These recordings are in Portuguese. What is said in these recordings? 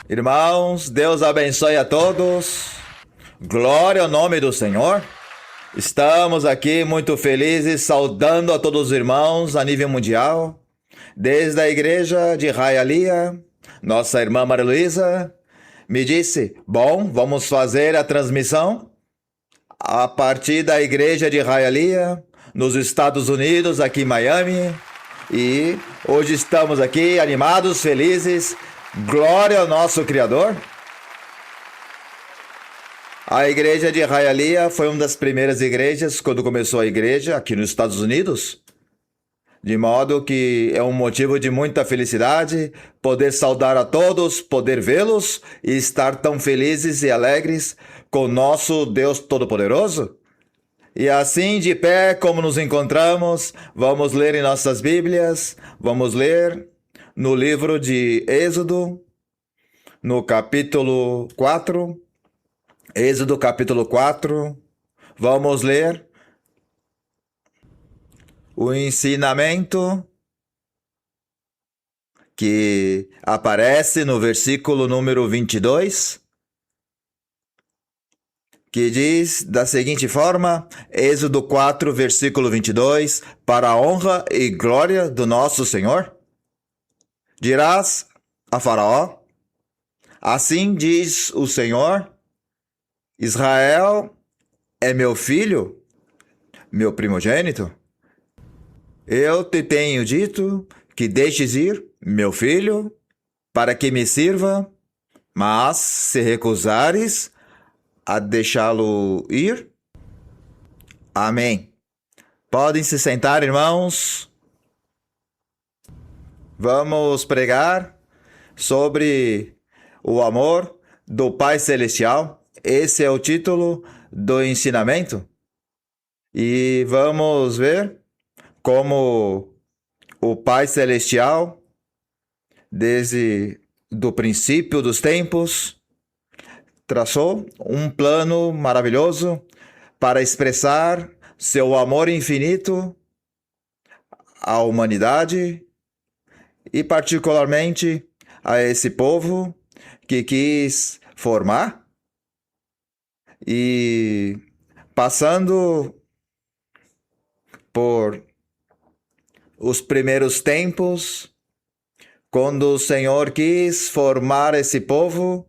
Irmãos, Deus abençoe a todos. Glória ao nome do Senhor. Estamos aqui muito felizes, saudando a todos os irmãos a nível mundial. Desde a igreja de Hialeah, nossa irmã Maria Luísa me disse: bom, vamos fazer a transmissão a partir da igreja de Hialeah, nos Estados Unidos, aqui em Miami. E hoje estamos aqui animados, felizes. Glória ao nosso Criador. A igreja de Hialeah foi uma das primeiras igrejas quando começou a igreja aqui nos Estados Unidos. De modo que é um motivo de muita felicidade poder saudar a todos, poder vê-los e estar tão felizes e alegres com nosso Deus Todo-Poderoso. E assim, de pé, como nos encontramos, vamos ler em nossas Bíblias, vamos ler no livro de Êxodo, no capítulo 4, Êxodo capítulo 4, vamos ler o ensinamento que aparece no versículo número 22, que diz da seguinte forma, Êxodo 4, versículo 22, para a honra e glória do nosso Senhor. Dirás a Faraó: assim diz o Senhor, Israel é meu filho, meu primogênito. Eu te tenho dito que deixes ir meu filho para que me sirva, mas se recusares a deixá-lo ir, amém. Podem se sentar, irmãos. Vamos pregar sobre o amor do Pai Celestial. Esse é o título do ensinamento. E vamos ver como o Pai Celestial, desde do princípio dos tempos, traçou um plano maravilhoso para expressar seu amor infinito à humanidade e particularmente a esse povo que quis formar. E passando por os primeiros tempos, quando o Senhor quis formar esse povo,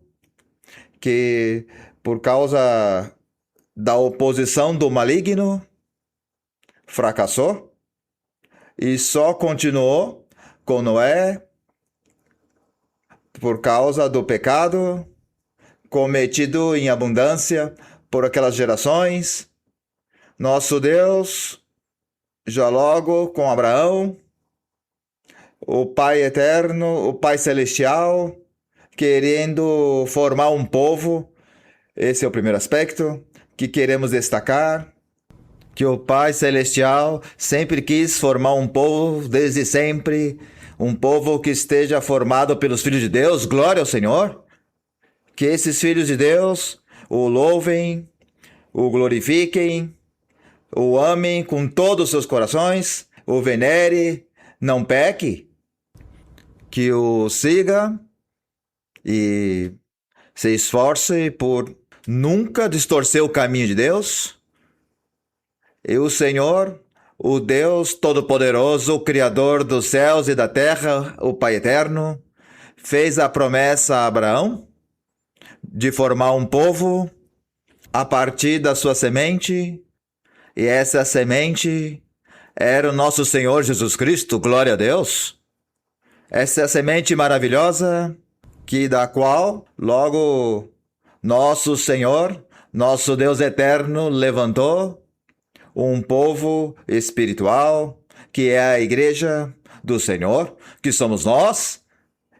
que por causa da oposição do maligno, fracassou, e só continuou com Noé por causa do pecado cometido em abundância por aquelas gerações. Nosso Deus, já logo com Abraão, o Pai eterno, o Pai celestial, querendo formar um povo. Esse é o primeiro aspecto que queremos destacar, que o Pai celestial sempre quis formar um povo desde sempre, um povo que esteja formado pelos filhos de Deus. Glória ao Senhor. Que esses filhos de Deus o louvem, o glorifiquem, o amem com todos os seus corações, o venere, não peque, que o siga e se esforce por nunca distorcer o caminho de Deus. E o Senhor, o Deus Todo-Poderoso, o Criador dos céus e da terra, o Pai Eterno, fez a promessa a Abraão de formar um povo a partir da sua semente, e essa semente era o nosso Senhor Jesus Cristo. Glória a Deus. Essa é a semente maravilhosa que da qual logo nosso Senhor, nosso Deus eterno, levantou um povo espiritual, que é a igreja do Senhor, que somos nós,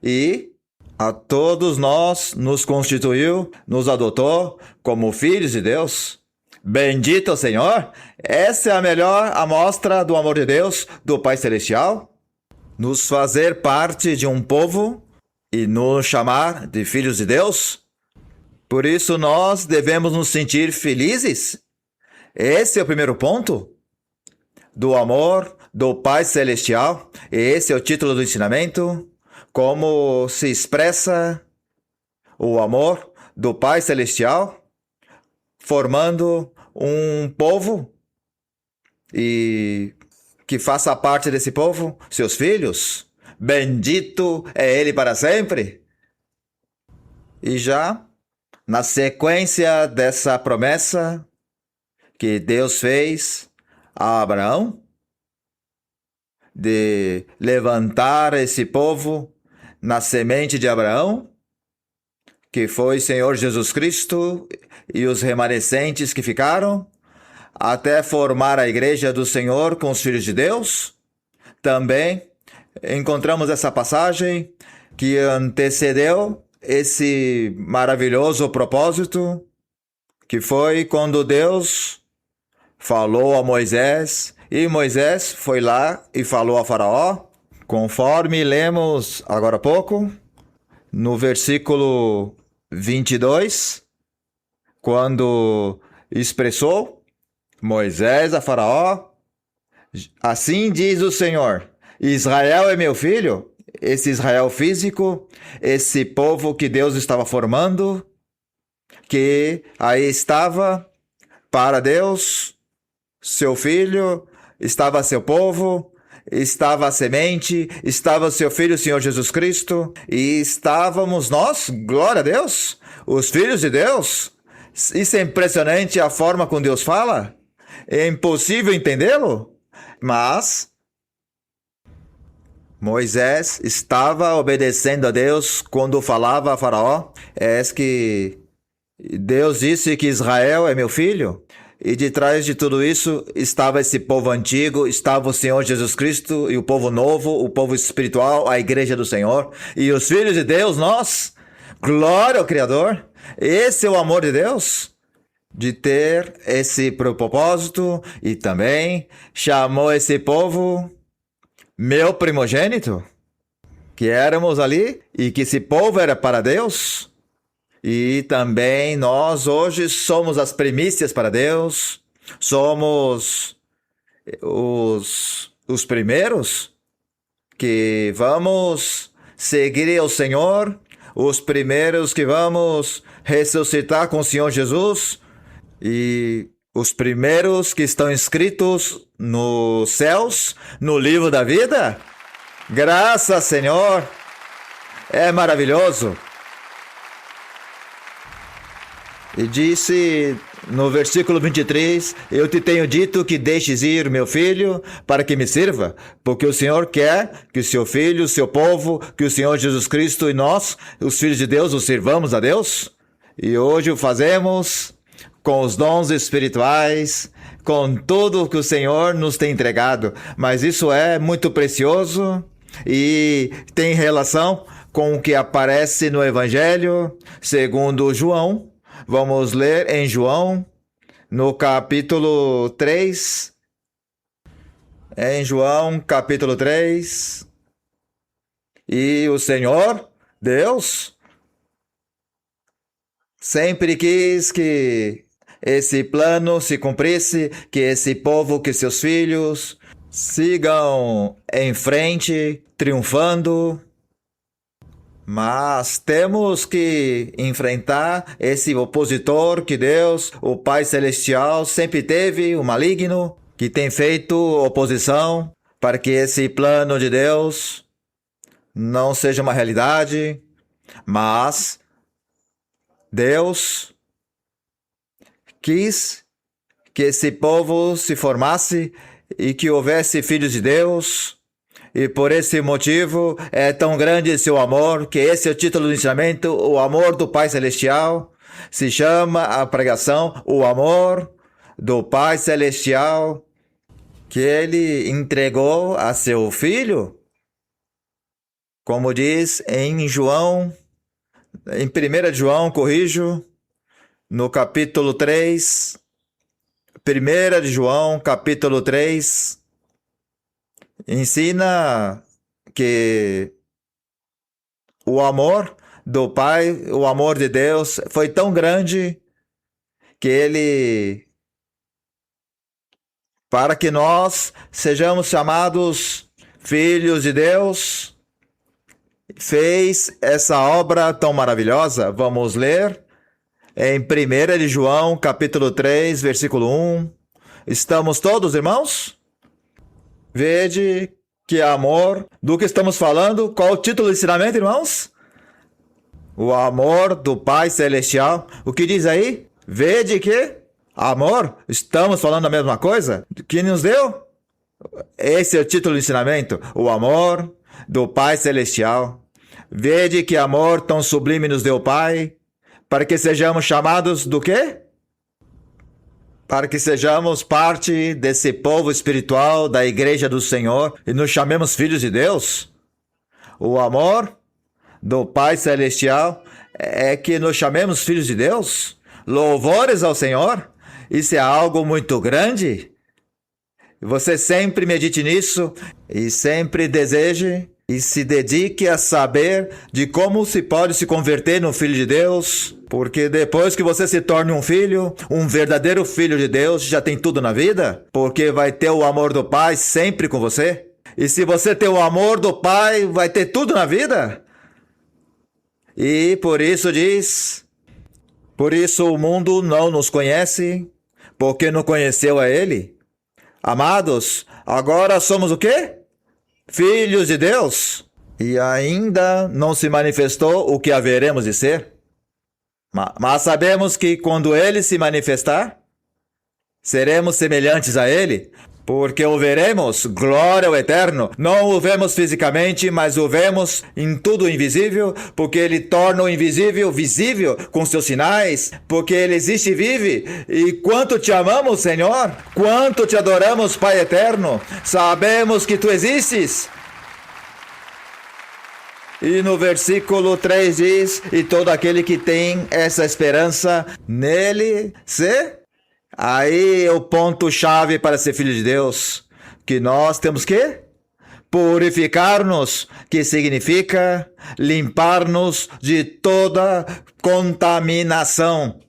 e a todos nós nos constituiu, nos adotou como filhos de Deus. Bendito o Senhor! Essa é a melhor amostra do amor de Deus, do Pai Celestial. Nos fazer parte de um povo e nos chamar de filhos de Deus. Por isso nós devemos nos sentir felizes. Esse é o primeiro ponto do amor do Pai Celestial. Esse é o título do ensinamento. Como se expressa o amor do Pai Celestial, formando um povo e que faça parte desse povo, seus filhos. Bendito é Ele para sempre. E já na sequência dessa promessa que Deus fez a Abraão, de levantar esse povo na semente de Abraão, que foi Senhor Jesus Cristo e os remanescentes que ficaram, até formar a igreja do Senhor com os filhos de Deus. Também encontramos essa passagem que antecedeu esse maravilhoso propósito, que foi quando Deus falou a Moisés, e Moisés foi lá e falou a Faraó, conforme lemos agora há pouco, no versículo 22, quando expressou Moisés a Faraó: assim diz o Senhor, Israel é meu filho. Esse Israel físico, esse povo que Deus estava formando, que aí estava para Deus, seu filho, estava seu povo, estava a semente, estava seu filho, o Senhor Jesus Cristo, e estávamos nós, glória a Deus, os filhos de Deus. Isso é impressionante, a forma como Deus fala. É impossível entendê-lo, mas Moisés estava obedecendo a Deus quando falava a Faraó: é que Deus disse que Israel é meu filho. E de trás de tudo isso estava esse povo antigo, estava o Senhor Jesus Cristo e o povo novo, o povo espiritual, a igreja do Senhor. E os filhos de Deus, nós, glória ao Criador. Esse é o amor de Deus, de ter esse propósito, e também chamou esse povo meu primogênito, que éramos ali, e que esse povo era para Deus. E também nós hoje somos as primícias para Deus, somos os primeiros que vamos seguir ao Senhor, os primeiros que vamos ressuscitar com o Senhor Jesus, e os primeiros que estão inscritos nos céus, no livro da vida. Graças, Senhor, é maravilhoso. E disse no versículo 23, eu te tenho dito que deixes ir meu filho para que me sirva, porque o Senhor quer que o seu filho, o seu povo, que o Senhor Jesus Cristo e nós, os filhos de Deus, os sirvamos a Deus. E hoje o fazemos com os dons espirituais, com tudo que o Senhor nos tem entregado. Mas isso é muito precioso e tem relação com o que aparece no Evangelho segundo João. Vamos ler em João, no capítulo 3. Em João, capítulo 3. E o Senhor, Deus, sempre quis que esse plano se cumprisse, que esse povo, que seus filhos sigam em frente, triunfando. Mas temos que enfrentar esse opositor que Deus, o Pai Celestial, sempre teve, o maligno, que tem feito oposição para que esse plano de Deus não seja uma realidade. Mas Deus quis que esse povo se formasse e que houvesse filhos de Deus. E por esse motivo é tão grande seu amor, que esse é o título do ensinamento, o amor do Pai Celestial. Se chama a pregação, o amor do Pai Celestial, que Ele entregou a seu Filho. Como diz em João, em 1 João, corrijo, no capítulo 3, 1 de João, capítulo 3, ensina que o amor do Pai, o amor de Deus foi tão grande que Ele, para que nós sejamos chamados filhos de Deus, fez essa obra tão maravilhosa? Vamos ler em 1 de João, capítulo 3, versículo 1. Estamos todos, irmãos? Vede que amor do que estamos falando. Qual o título do ensinamento, irmãos? O amor do Pai Celestial. O que diz aí? Vede que amor. Estamos falando a mesma coisa? Que nos deu? Esse é o título do ensinamento. O amor do Pai Celestial. Vede que amor tão sublime nos deu o Pai, para que sejamos chamados do quê? Para que sejamos parte desse povo espiritual da Igreja do Senhor e nos chamemos filhos de Deus. O amor do Pai Celestial é que nos chamemos filhos de Deus. Louvores ao Senhor. Isso é algo muito grande. Você sempre medite nisso e sempre deseje e se dedique a saber de como se pode se converter no Filho de Deus, porque depois que você se torne um filho, um verdadeiro filho de Deus, já tem tudo na vida, porque vai ter o amor do Pai sempre com você. E se você ter o amor do Pai, vai ter tudo na vida. E por isso diz, por isso o mundo não nos conhece, porque não conheceu a Ele. Amados, agora somos o quê? Filhos de Deus. E ainda não se manifestou o que haveremos de ser. Mas sabemos que quando Ele se manifestar, seremos semelhantes a Ele, porque o veremos, glória ao Eterno. Não o vemos fisicamente, mas o vemos em tudo invisível, porque Ele torna o invisível visível com seus sinais, porque Ele existe e vive. E quanto te amamos, Senhor, quanto te adoramos, Pai Eterno, sabemos que Tu existes. E no versículo 3 diz, e todo aquele que tem essa esperança nele, se... Aí é o ponto-chave para ser filho de Deus, que nós temos que purificar-nos, que significa limpar-nos de toda contaminação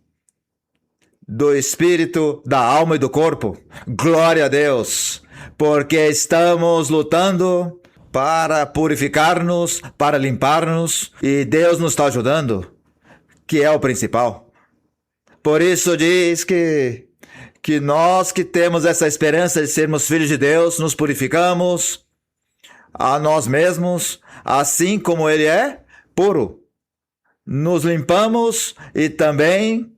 do espírito, da alma e do corpo. Glória a Deus, porque estamos lutando para purificar-nos, para limpar-nos, e Deus nos está ajudando, que é o principal. Por isso diz que nós que temos essa esperança de sermos filhos de Deus, nos purificamos a nós mesmos, assim como Ele é puro. Nos limpamos e também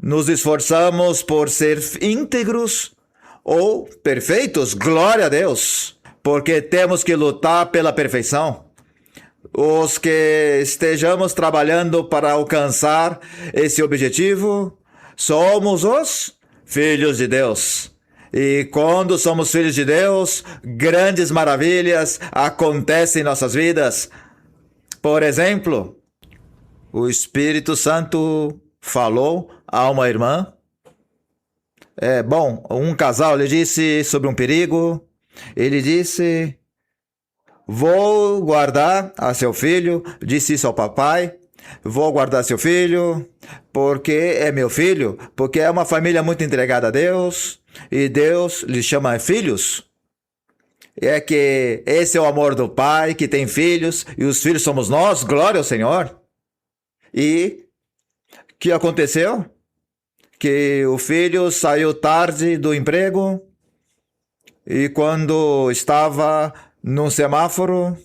nos esforçamos por ser íntegros ou perfeitos. Glória a Deus! Porque temos que lutar pela perfeição. Os que estejamos trabalhando para alcançar esse objetivo, somos os filhos de Deus. E quando somos filhos de Deus, grandes maravilhas acontecem em nossas vidas. Por exemplo, o Espírito Santo falou a uma irmã. Um casal lhe disse sobre um perigo. Ele disse, vou guardar a seu filho, disse isso ao papai. Vou guardar seu filho, porque é meu filho, porque é uma família muito entregada a Deus, e Deus lhe chama filhos. É que esse é o amor do Pai, que tem filhos, e os filhos somos nós, glória ao Senhor. E o que aconteceu? Que o filho saiu tarde do emprego, e quando estava num semáforo,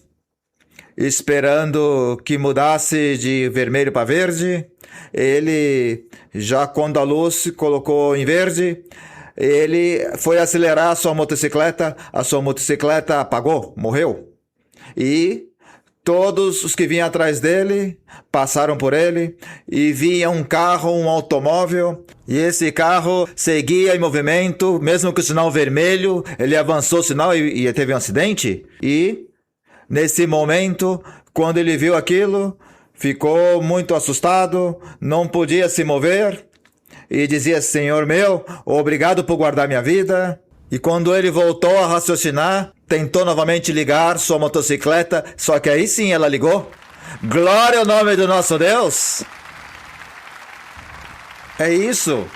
esperando que mudasse de vermelho para verde, ele, já quando a luz se colocou em verde, ele foi acelerar a sua motocicleta apagou, morreu. E todos os que vinham atrás dele passaram por ele e via um carro, um automóvel, e esse carro seguia em movimento, mesmo que o sinal vermelho, ele avançou o sinal e teve um acidente. E nesse momento, quando ele viu aquilo, ficou muito assustado, não podia se mover e dizia, Senhor meu, obrigado por guardar minha vida. E quando ele voltou a raciocinar, tentou novamente ligar sua motocicleta, só que aí sim ela ligou. Glória ao nome do nosso Deus! É isso.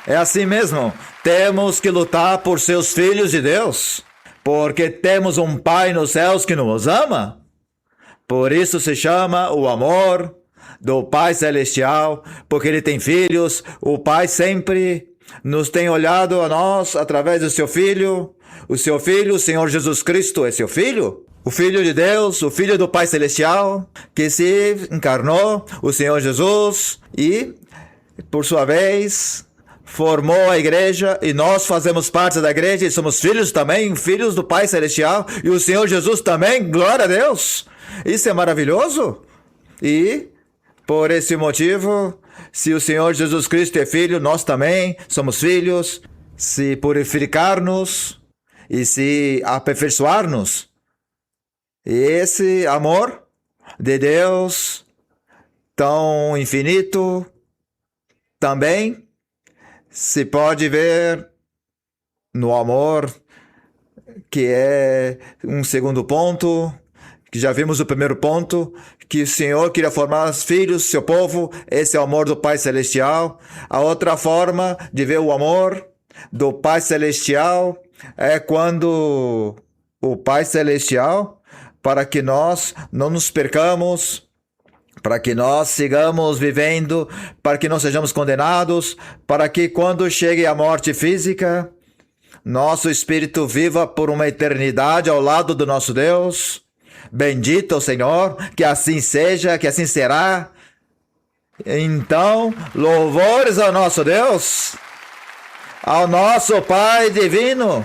É assim mesmo. Temos que lutar por seus filhos de Deus, porque temos um Pai nos céus que nos ama. Por isso se chama o amor do Pai Celestial, porque Ele tem filhos. O Pai sempre nos tem olhado a nós através do seu Filho. O seu Filho, o Senhor Jesus Cristo, é seu Filho. O Filho de Deus, o Filho do Pai Celestial, que se encarnou, o Senhor Jesus, e, por sua vez, formou a igreja, e nós fazemos parte da igreja, e somos filhos também, filhos do Pai Celestial, e o Senhor Jesus também, glória a Deus! Isso é maravilhoso! E, por esse motivo, se o Senhor Jesus Cristo é filho, nós também somos filhos. Se purificar-nos e se aperfeiçoar-nos, esse amor de Deus tão infinito também se pode ver no amor, que é um segundo ponto, que já vimos o primeiro ponto, que o Senhor queria formar os filhos, seu povo. Esse é o amor do Pai Celestial. A outra forma de ver o amor do Pai Celestial é quando o Pai Celestial, para que nós não nos percamos, para que nós sigamos vivendo, para que não sejamos condenados, para que quando chegue a morte física, nosso espírito viva por uma eternidade ao lado do nosso Deus. Bendito o Senhor, que assim seja, que assim será. Então, louvores ao nosso Deus, ao nosso Pai divino.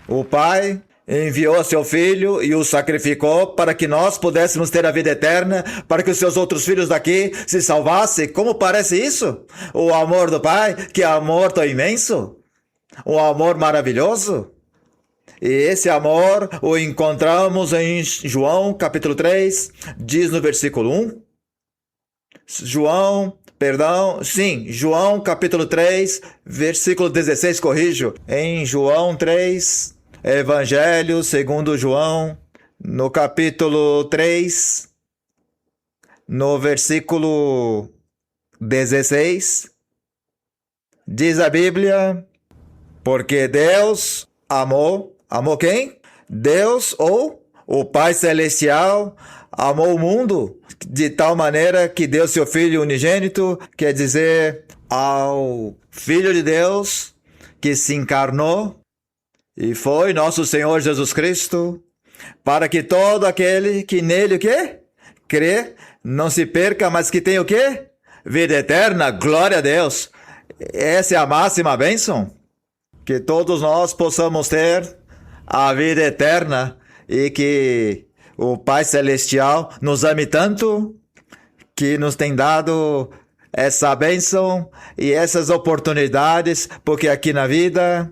O Pai enviou seu Filho e o sacrificou para que nós pudéssemos ter a vida eterna, para que os seus outros filhos daqui se salvassem. Como parece isso? O amor do Pai, que amor tão imenso, um amor maravilhoso. E esse amor o encontramos em João capítulo 3, diz no versículo 1. João capítulo 3, versículo 16, corrijo. Em João 3, Evangelho segundo João, no capítulo 3, no versículo 16, diz a Bíblia, porque Deus amou quem? Deus ou o Pai Celestial amou o mundo de tal maneira que deu seu Filho unigênito, quer dizer, ao Filho de Deus que se encarnou e foi nosso Senhor Jesus Cristo, para que todo aquele que nele o quê? Crê, não se perca, mas que tenha o quê? Vida eterna, glória a Deus. Essa é a máxima bênção, que todos nós possamos ter a vida eterna e que o Pai Celestial nos ame tanto que nos tem dado essa bênção e essas oportunidades, porque aqui na vida,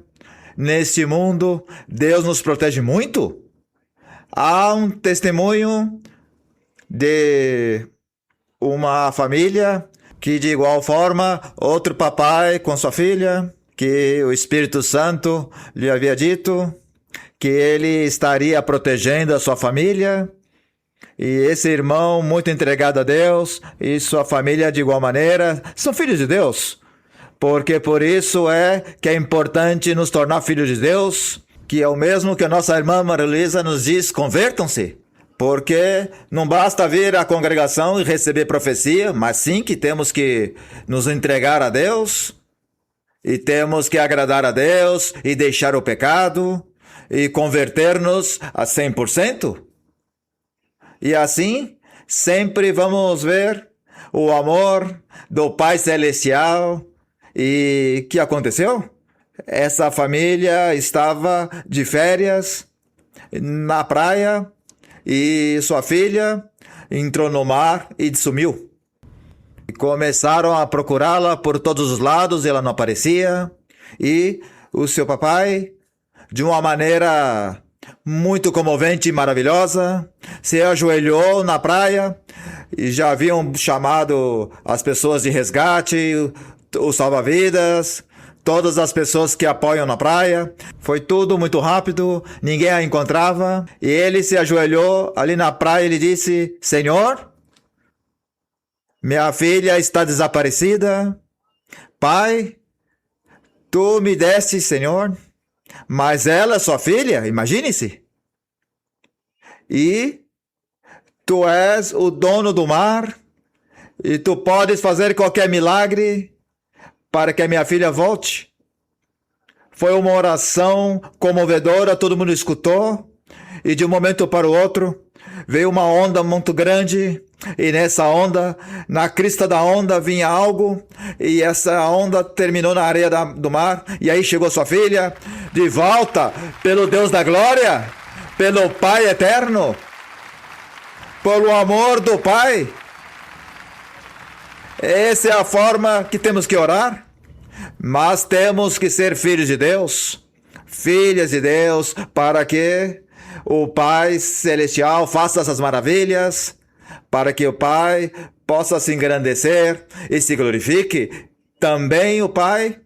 neste mundo, Deus nos protege muito. Há um testemunho de uma família que, de igual forma, outro papai com sua filha, que o Espírito Santo lhe havia dito que ele estaria protegendo a sua família, e esse irmão muito entregado a Deus, e sua família de igual maneira, são filhos de Deus, porque por isso é que é importante nos tornar filhos de Deus, que é o mesmo que a nossa irmã Marilisa nos diz, convertam-se, porque não basta vir à congregação e receber profecia, mas sim que temos que nos entregar a Deus, e temos que agradar a Deus, e deixar o pecado, e converter-nos a 100%. E assim, sempre vamos ver o amor do Pai Celestial. E o que aconteceu? Essa família estava de férias na praia e sua filha entrou no mar e sumiu. E começaram a procurá-la por todos os lados, ela não aparecia. E o seu papai, de uma maneira muito comovente e maravilhosa, se ajoelhou na praia e já haviam chamado as pessoas de resgate, os salva-vidas, todas as pessoas que apoiam na praia. Foi tudo muito rápido, ninguém a encontrava, e ele se ajoelhou ali na praia e ele disse: Senhor, minha filha está desaparecida. Pai, tu me deste, Senhor, mas ela, sua filha, imagine-se. e tu és o dono do mar e tu podes fazer qualquer milagre para que a minha filha volte. Foi uma oração comovedora, todo mundo escutou, e de um momento para o outro veio uma onda muito grande, e nessa onda, na crista da onda vinha algo, e essa onda terminou na areia do mar, e aí chegou sua filha, de volta pelo Deus da glória, pelo Pai eterno, pelo amor do Pai. Essa é a forma que temos que orar. Mas temos que ser filhos de Deus, filhas de Deus, para que o Pai Celestial faça essas maravilhas, para que o Pai possa se engrandecer e se glorifique. Também o Pai,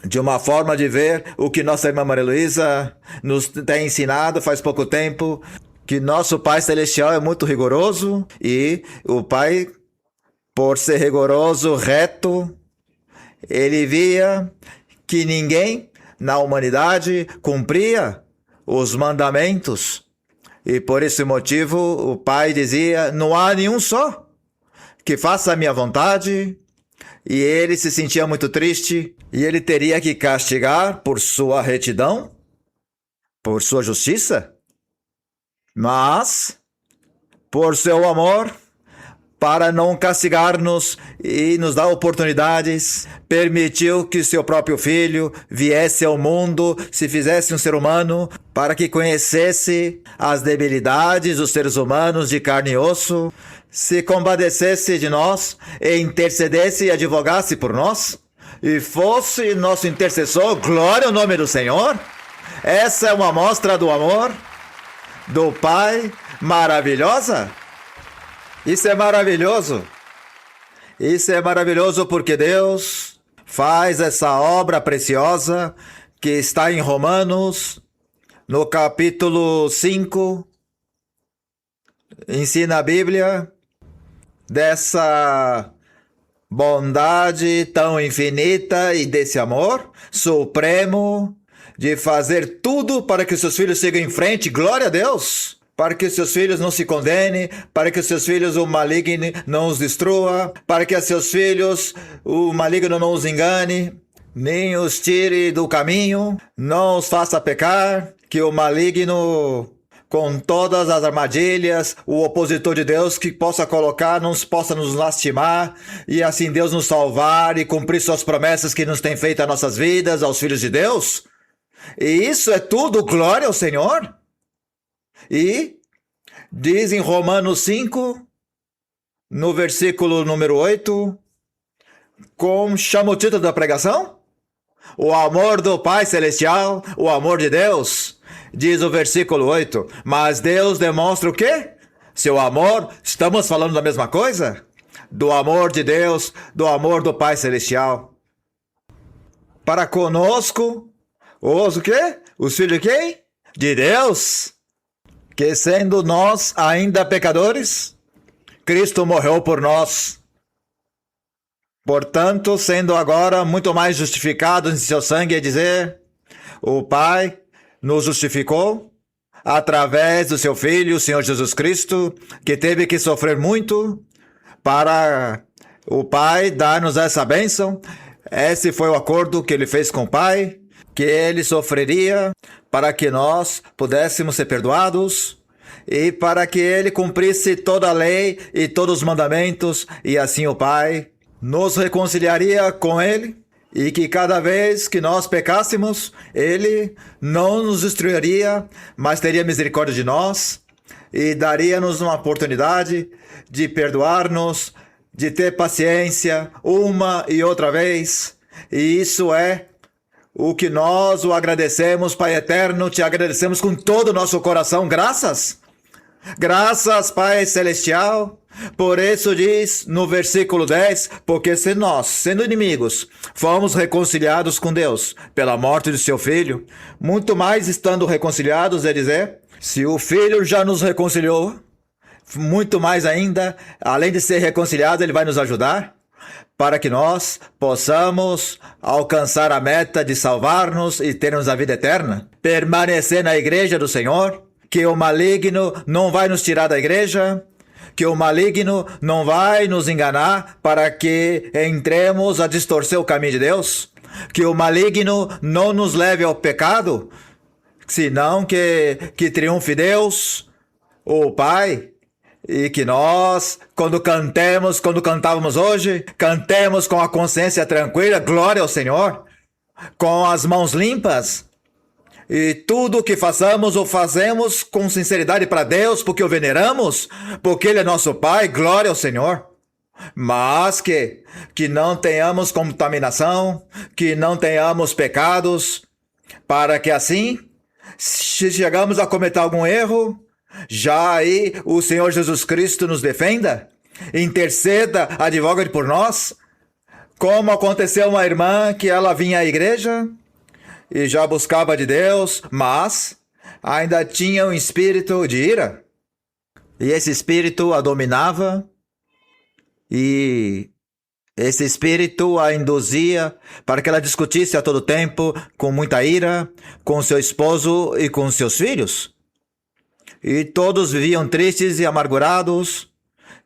de uma forma de ver o que nossa irmã Maria Luísa nos tem ensinado faz pouco tempo, que nosso Pai Celestial é muito rigoroso, e o Pai, por ser rigoroso, reto, ele via que ninguém na humanidade cumpria os mandamentos. E por esse motivo o Pai dizia, não há nenhum só que faça a minha vontade. E ele se sentia muito triste e ele teria que castigar por sua retidão, por sua justiça. Mas, por seu amor, para não castigar-nos e nos dar oportunidades, permitiu que seu próprio filho viesse ao mundo, se fizesse um ser humano, para que conhecesse as debilidades dos seres humanos de carne e osso, se compadecesse de nós e intercedesse e advogasse por nós, e fosse nosso intercessor. Glória ao nome do Senhor. Essa é uma amostra do amor do Pai maravilhosa. Isso é maravilhoso. Isso é maravilhoso porque Deus faz essa obra preciosa que está em Romanos, no capítulo 5. Ensina a Bíblia dessa bondade tão infinita e desse amor supremo de fazer tudo para que seus filhos sigam em frente. Glória a Deus! Para que seus filhos não se condenem, para que seus filhos o maligno não os destrua, para que seus filhos o maligno não os engane, nem os tire do caminho, não os faça pecar, que o maligno, com todas as armadilhas, o opositor de Deus que possa colocar, não possa nos lastimar, e assim Deus nos salvar e cumprir suas promessas que nos tem feito às nossas vidas, aos filhos de Deus. E isso é tudo glória ao Senhor. E diz em Romanos 5, no versículo número 8, como chama o título da pregação? O amor do Pai Celestial, o amor de Deus. Diz o versículo 8, mas Deus demonstra o quê? Seu amor. Estamos falando da mesma coisa? Do amor de Deus, do amor do Pai Celestial. Para conosco, o quê? Os filhos de quem? De Deus. Que sendo nós ainda pecadores, Cristo morreu por nós. Portanto, sendo agora muito mais justificados em seu sangue, é dizer, o Pai nos justificou através do seu Filho, o Senhor Jesus Cristo, que teve que sofrer muito para o Pai dar-nos essa bênção. Esse foi o acordo que ele fez com o Pai, que ele sofreria para que nós pudéssemos ser perdoados e para que ele cumprisse toda a lei e todos os mandamentos, e assim o Pai nos reconciliaria com ele, e que cada vez que nós pecássemos, ele não nos destruiria, mas teria misericórdia de nós e daria-nos uma oportunidade de perdoar-nos, de ter paciência uma e outra vez. E isso é o que nós o agradecemos, Pai eterno, te agradecemos com todo o nosso coração. Graças, Pai celestial. Por isso diz no versículo 10, porque se nós, sendo inimigos, fomos reconciliados com Deus pela morte de seu Filho, muito mais estando reconciliados, é dizer, se o Filho já nos reconciliou, muito mais ainda, além de ser reconciliado, ele vai nos ajudar para que nós possamos alcançar a meta de salvar-nos e termos a vida eterna, permanecer na igreja do Senhor, que o maligno não vai nos tirar da igreja, que o maligno não vai nos enganar para que entremos a distorcer o caminho de Deus, que o maligno não nos leve ao pecado, senão que triunfe Deus, o Pai, e que nós, quando cantávamos hoje, cantemos com a consciência tranquila, glória ao Senhor, com as mãos limpas, e tudo o que façamos, o fazemos com sinceridade para Deus, porque o veneramos, porque Ele é nosso Pai, glória ao Senhor. Mas que não tenhamos contaminação, que não tenhamos pecados, para que assim, se chegamos a cometer algum erro, já aí o Senhor Jesus Cristo nos defenda, interceda, advogue por nós, como aconteceu uma irmã que ela vinha à igreja e já buscava de Deus, mas ainda tinha um espírito de ira. E esse espírito a dominava, e esse espírito a induzia para que ela discutisse a todo tempo, com muita ira, com seu esposo e com seus filhos. E todos viviam tristes e amargurados,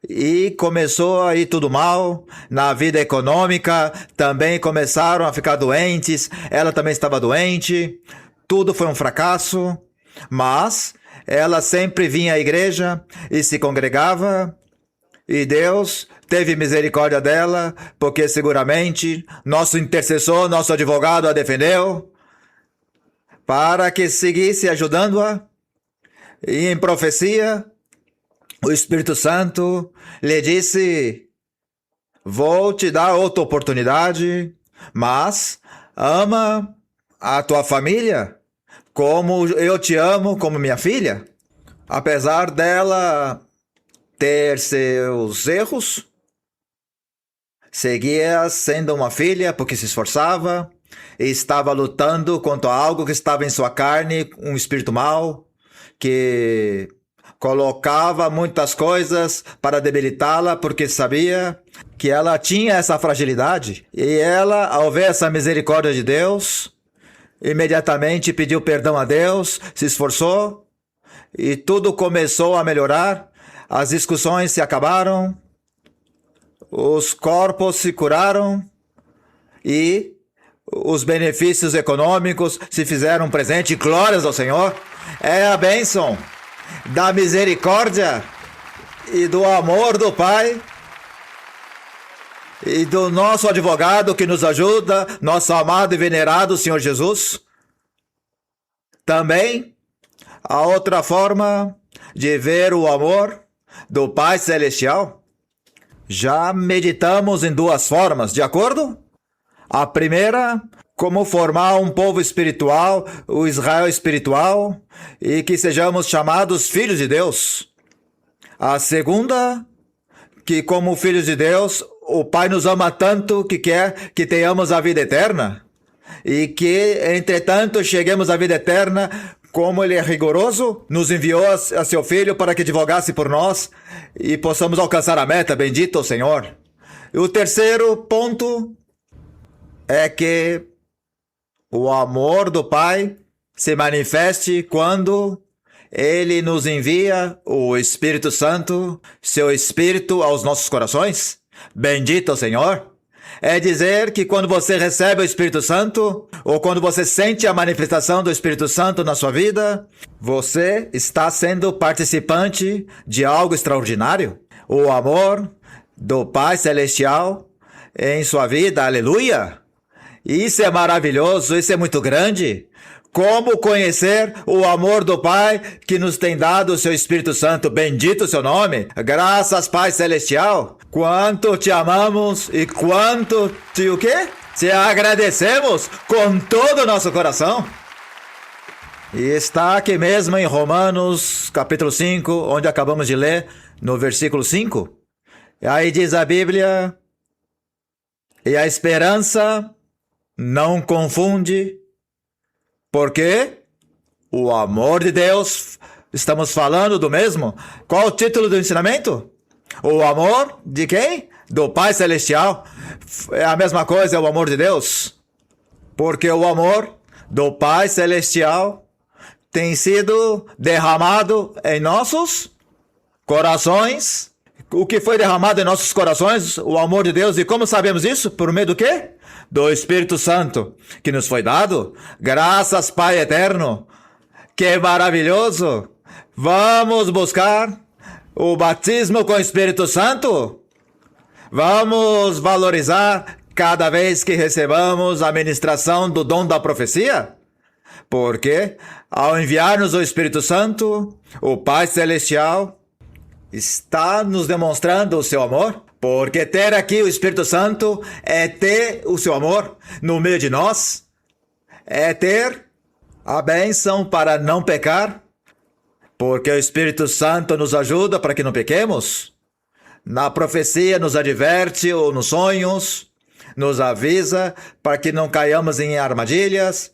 e começou a ir tudo mal. Na vida econômica também começaram a ficar doentes, ela também estava doente, tudo foi um fracasso, mas ela sempre vinha à igreja e se congregava, e Deus teve misericórdia dela, porque seguramente nosso intercessor, nosso advogado a defendeu, para que seguisse ajudando-a. E em profecia, o Espírito Santo lhe disse: vou te dar outra oportunidade, mas ama a tua família como eu te amo, como minha filha. Apesar dela ter seus erros, seguia sendo uma filha porque se esforçava e estava lutando contra algo que estava em sua carne, um espírito mau, que colocava muitas coisas para debilitá-la, porque sabia que ela tinha essa fragilidade. E ela, ao ver essa misericórdia de Deus, imediatamente pediu perdão a Deus, se esforçou, e tudo começou a melhorar. As discussões se acabaram, os corpos se curaram, e os benefícios econômicos se fizeram presente. Glórias ao Senhor. É a bênção da misericórdia e do amor do Pai e do nosso advogado que nos ajuda, nosso amado e venerado Senhor Jesus. Também a outra forma de ver o amor do Pai Celestial. Já meditamos em duas formas, de acordo? A primeira, como formar um povo espiritual, o Israel espiritual, e que sejamos chamados filhos de Deus. A segunda, que como filhos de Deus, o Pai nos ama tanto que quer que tenhamos a vida eterna, e que, entretanto, cheguemos à vida eterna, como Ele é rigoroso, nos enviou a seu Filho para que advogasse por nós e possamos alcançar a meta. Bendito o Senhor. E o terceiro ponto é que o amor do Pai se manifeste quando Ele nos envia o Espírito Santo, seu Espírito aos nossos corações. Bendito o Senhor. É dizer que quando você recebe o Espírito Santo, ou quando você sente a manifestação do Espírito Santo na sua vida, você está sendo participante de algo extraordinário. O amor do Pai Celestial em sua vida. Aleluia! Isso é maravilhoso, isso é muito grande. Como conhecer o amor do Pai que nos tem dado o seu Espírito Santo? Bendito o seu nome. Graças, Pai Celestial. Quanto te amamos e quanto te o quê? Te agradecemos com todo o nosso coração. E está aqui mesmo em Romanos, capítulo 5, onde acabamos de ler, no versículo 5. E aí diz a Bíblia: e a esperança não confunde, porque o amor de Deus, estamos falando do mesmo. Qual o título do ensinamento? O amor de quem? Do Pai Celestial. É a mesma coisa, é o amor de Deus. Porque o amor do Pai Celestial tem sido derramado em nossos corações. O que foi derramado em nossos corações? O amor de Deus. E como sabemos isso? Por meio do quê? Do Espírito Santo, que nos foi dado. Graças, Pai eterno. Que maravilhoso! Vamos buscar o batismo com o Espírito Santo? Vamos valorizar cada vez que recebamos a ministração do dom da profecia? Porque, ao enviar-nos o Espírito Santo, o Pai Celestial está nos demonstrando o seu amor. Porque ter aqui o Espírito Santo é ter o seu amor no meio de nós. É ter a bênção para não pecar. Porque o Espírito Santo nos ajuda para que não pequemos. Na profecia nos adverte ou nos sonhos, nos avisa para que não caiamos em armadilhas,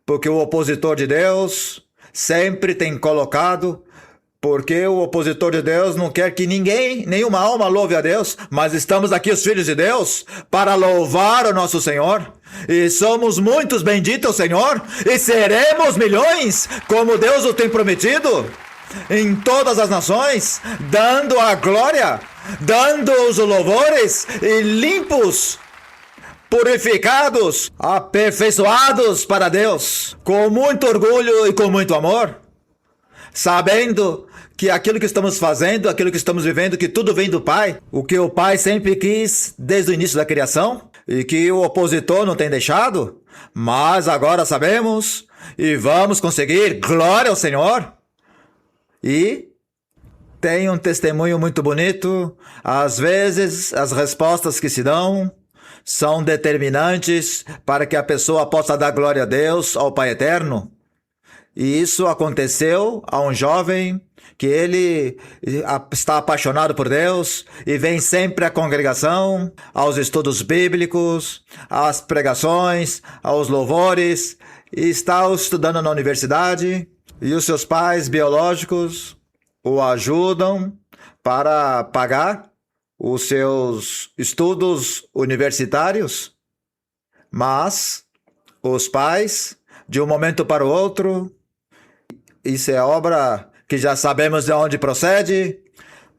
porque o opositor de Deus sempre tem colocado, porque o opositor de Deus não quer que ninguém, nenhuma alma louve a Deus, mas estamos aqui os filhos de Deus para louvar o nosso Senhor, e somos muitos, bendito o Senhor, e seremos milhões, como Deus o tem prometido, em todas as nações, dando a glória, dando os louvores e limpos, purificados, aperfeiçoados para Deus, com muito orgulho e com muito amor, sabendo que aquilo que estamos fazendo, aquilo que estamos vivendo, que tudo vem do Pai, o que o Pai sempre quis desde o início da criação, e que o opositor não tem deixado, mas agora sabemos e vamos conseguir, glória ao Senhor. E tem um testemunho muito bonito. Às vezes, as respostas que se dão são determinantes para que a pessoa possa dar glória a Deus, ao Pai Eterno. E isso aconteceu a um jovem que ele está apaixonado por Deus e vem sempre à congregação, aos estudos bíblicos, às pregações, aos louvores, e está estudando na universidade. E os seus pais biológicos o ajudam para pagar os seus estudos universitários. Mas os pais, de um momento para o outro, isso é obra que já sabemos de onde procede,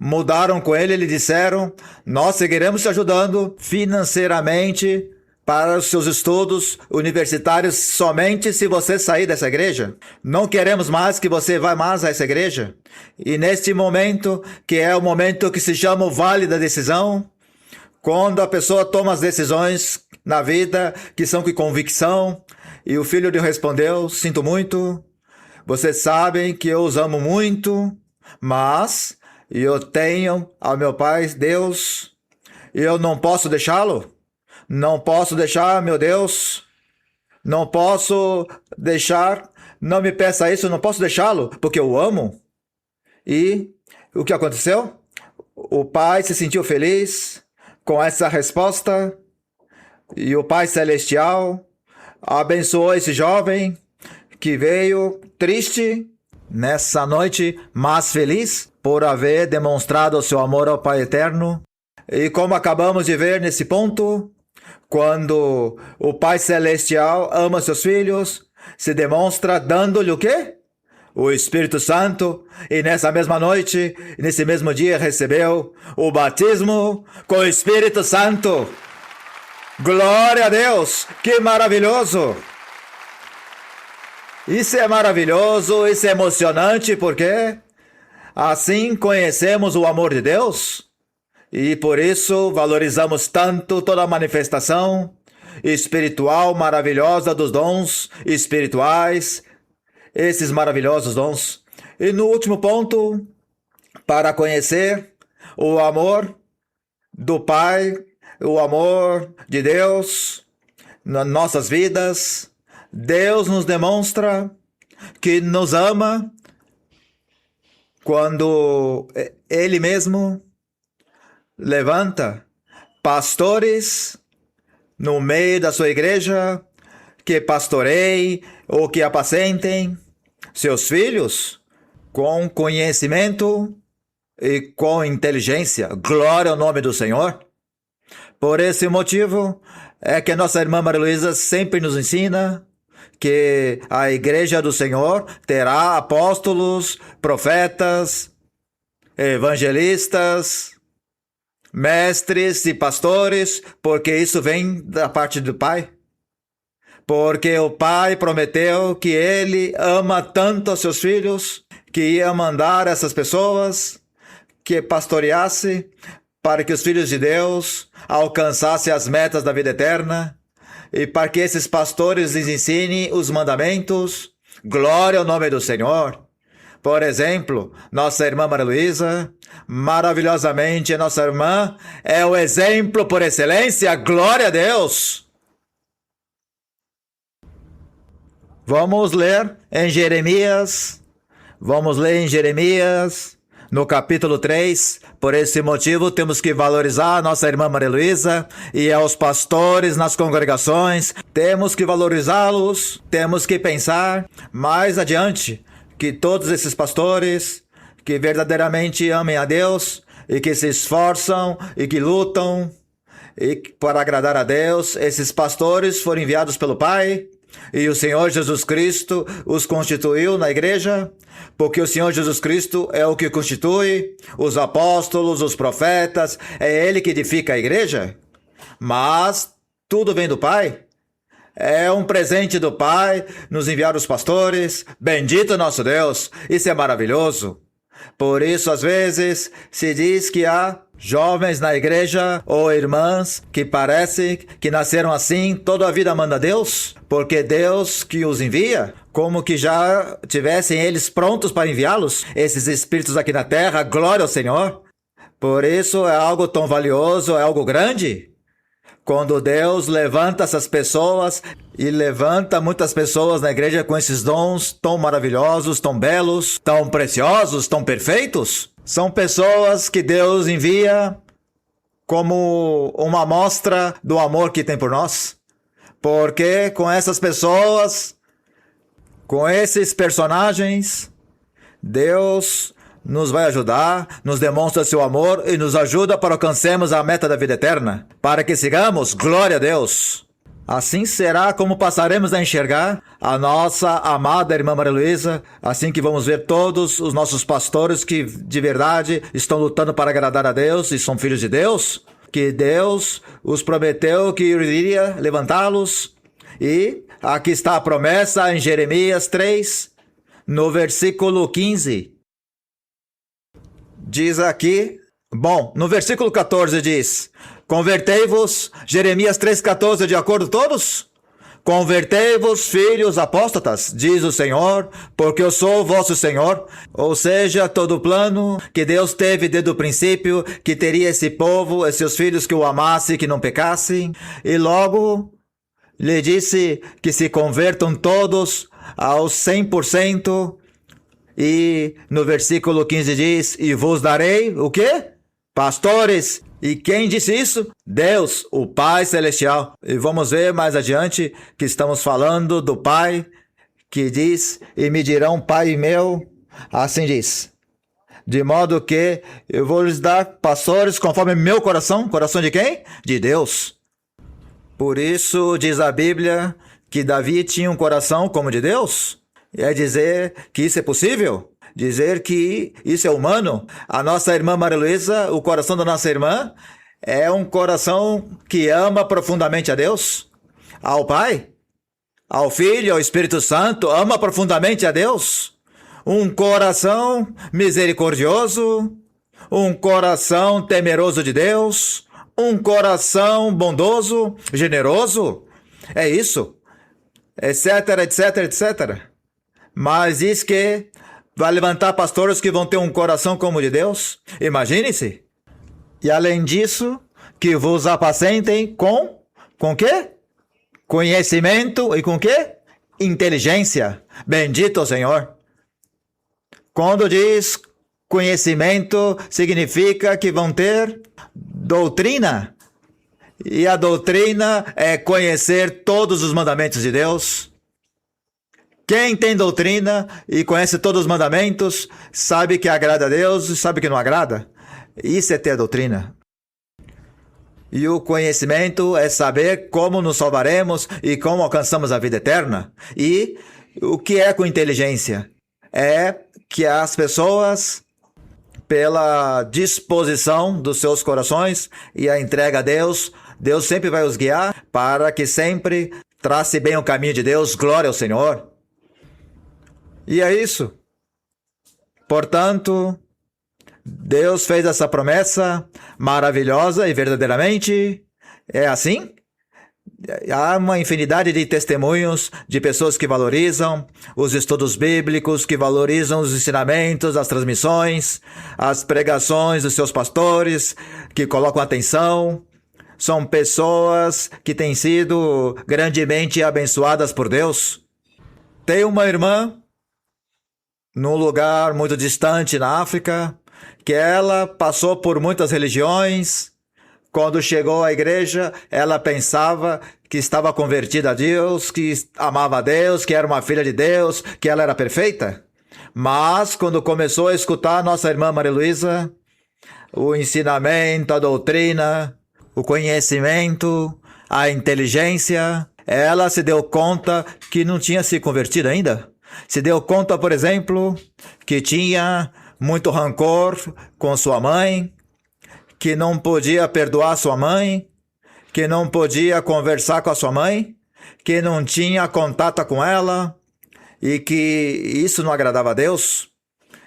mudaram com ele e lhe disseram: nós seguiremos te ajudando financeiramente para os seus estudos universitários somente se você sair dessa igreja. Não queremos mais que você vá mais a essa igreja. E neste momento, que é o momento que se chama o vale da decisão, quando a pessoa toma as decisões na vida que são com convicção, e o filho lhe respondeu: sinto muito, vocês sabem que eu os amo muito, mas eu tenho ao meu Pai Deus, e eu não posso deixá-lo. Não posso deixar, meu Deus, não posso deixar, não me peça isso, não posso deixá-lo, porque eu o amo. E o que aconteceu? O pai se sentiu feliz com essa resposta, e o Pai Celestial abençoou esse jovem que veio triste nessa noite, mas feliz por haver demonstrado o seu amor ao Pai Eterno. E como acabamos de ver nesse ponto, quando o Pai Celestial ama seus filhos, se demonstra dando-lhe o quê? O Espírito Santo. E nessa mesma noite, nesse mesmo dia, recebeu o batismo com o Espírito Santo. Glória a Deus! Que maravilhoso! Isso é maravilhoso, isso é emocionante, porque assim conhecemos o amor de Deus. E por isso valorizamos tanto toda a manifestação espiritual maravilhosa dos dons espirituais, esses maravilhosos dons. E no último ponto, para conhecer o amor do Pai, o amor de Deus nas nossas vidas, Deus nos demonstra que nos ama quando Ele mesmo levanta pastores no meio da sua igreja que pastoreiem ou que apacentem seus filhos com conhecimento e com inteligência. Glória ao nome do Senhor. Por esse motivo é que a nossa irmã Maria Luísa sempre nos ensina que a igreja do Senhor terá apóstolos, profetas, evangelistas, mestres e pastores, porque isso vem da parte do Pai. Porque o Pai prometeu que Ele ama tanto os seus filhos, que ia mandar essas pessoas que pastoreasse para que os filhos de Deus alcançassem as metas da vida eterna e para que esses pastores lhes ensinem os mandamentos. Glória ao nome do Senhor. Por exemplo, nossa irmã Maria Luísa, maravilhosamente nossa irmã, é o exemplo por excelência. Glória a Deus. Vamos ler em Jeremias. Vamos ler em Jeremias, no capítulo 3. Por esse motivo, temos que valorizar a nossa irmã Maria Luísa e aos pastores nas congregações. Temos que valorizá-los. Temos que pensar mais adiante que todos esses pastores que verdadeiramente amem a Deus e que se esforçam e que lutam e para agradar a Deus, esses pastores foram enviados pelo Pai. E o Senhor Jesus Cristo os constituiu na igreja, porque o Senhor Jesus Cristo é o que constitui os apóstolos, os profetas, é Ele que edifica a igreja. Mas tudo vem do Pai. É um presente do Pai nos enviar os pastores. Bendito nosso Deus, isso é maravilhoso. Por isso, às vezes, se diz que há jovens na igreja ou irmãs que parece que nasceram assim, toda a vida manda Deus, porque Deus que os envia, como que já tivessem eles prontos para enviá-los, esses espíritos aqui na terra, glória ao Senhor. Por isso é algo tão valioso, é algo grande. Quando Deus levanta essas pessoas e levanta muitas pessoas na igreja com esses dons tão maravilhosos, tão belos, tão preciosos, tão perfeitos, são pessoas que Deus envia como uma amostra do amor que tem por nós. Porque com essas pessoas, com esses personagens, Deus nos vai ajudar, nos demonstra seu amor e nos ajuda para alcançarmos a meta da vida eterna. Para que sigamos, glória a Deus. Assim será como passaremos a enxergar a nossa amada irmã Maria Luísa, assim que vamos ver todos os nossos pastores que de verdade estão lutando para agradar a Deus e são filhos de Deus, que Deus os prometeu que iria levantá-los. E aqui está a promessa em Jeremias 3, no versículo 15. Diz aqui, no versículo 14 diz, convertei-vos, Jeremias 3,14, de acordo todos? Convertei-vos, filhos apóstatas, diz o Senhor, porque eu sou o vosso Senhor. Ou seja, todo o plano que Deus teve desde o princípio, que teria esse povo, esses seus filhos que o amassem, que não pecassem, e logo lhe disse que se convertam todos aos 100%, e no versículo 15 diz, e vos darei o quê? Pastores. E quem disse isso? Deus, o Pai Celestial. E vamos ver mais adiante que estamos falando do Pai que diz, e me dirão Pai meu, assim diz, de modo que eu vou lhes dar pastores conforme meu coração. Coração de quem? De Deus. Por isso diz a Bíblia que Davi tinha um coração como de Deus. É dizer que isso é possível? Dizer que isso é humano? A nossa irmã Maria Luísa, o coração da nossa irmã, é um coração que ama profundamente a Deus, ao Pai, ao Filho, ao Espírito Santo, ama profundamente a Deus. Um coração misericordioso, um coração temeroso de Deus, um coração bondoso, generoso. É isso, etc, etc, etc. Mas diz que vai levantar pastores que vão ter um coração como o de Deus. Imagine-se. E além disso, que vos apacentem com quê? Conhecimento e com quê? Inteligência. Bendito o Senhor. Quando diz conhecimento, significa que vão ter doutrina. E a doutrina é conhecer todos os mandamentos de Deus. Quem tem doutrina e conhece todos os mandamentos, sabe que agrada a Deus e sabe que não agrada. Isso é ter doutrina. E o conhecimento é saber como nos salvaremos e como alcançamos a vida eterna. E o que é com inteligência? É que as pessoas, pela disposição dos seus corações e a entrega a Deus, Deus sempre vai os guiar para que sempre trace bem o caminho de Deus. Glória ao Senhor. E é isso. Portanto, Deus fez essa promessa maravilhosa e verdadeiramente é assim. Há uma infinidade de testemunhos de pessoas que valorizam os estudos bíblicos, que valorizam os ensinamentos, as transmissões, as pregações dos seus pastores, que colocam atenção. São pessoas que têm sido grandemente abençoadas por Deus. Tem uma irmã num lugar muito distante na África, que ela passou por muitas religiões. Quando chegou à igreja, ela pensava que estava convertida a Deus, que amava a Deus, que era uma filha de Deus, que ela era perfeita. Mas, quando começou a escutar a nossa irmã Maria Luísa, o ensinamento, a doutrina, o conhecimento, a inteligência, ela se deu conta que não tinha se convertido ainda. Se deu conta, por exemplo, que tinha muito rancor com sua mãe, que não podia perdoar sua mãe, que não podia conversar com a sua mãe, que não tinha contato com ela e que isso não agradava a Deus.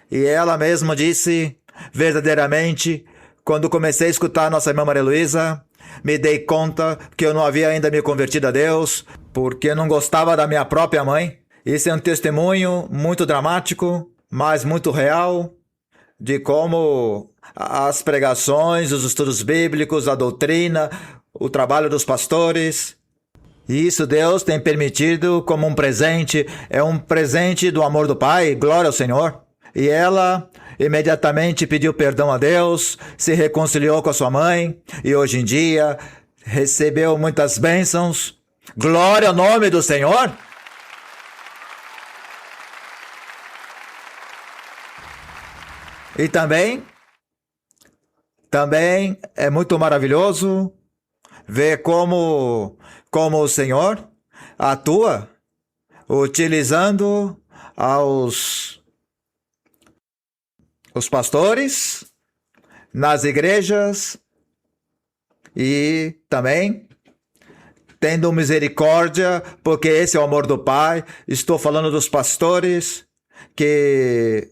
E ela mesma disse, verdadeiramente, quando comecei a escutar a nossa irmã Maria Luísa, me dei conta que eu não havia ainda me convertido a Deus, porque não gostava da minha própria mãe. Isso é um testemunho muito dramático, mas muito real, de como as pregações, os estudos bíblicos, a doutrina, o trabalho dos pastores, e isso Deus tem permitido como um presente, é um presente do amor do Pai, glória ao Senhor. E ela imediatamente pediu perdão a Deus, se reconciliou com a sua mãe, e hoje em dia recebeu muitas bênçãos, glória ao nome do Senhor. E também é muito maravilhoso ver como o Senhor atua utilizando os pastores nas igrejas e também tendo misericórdia, porque esse é o amor do Pai. Estou falando dos pastores que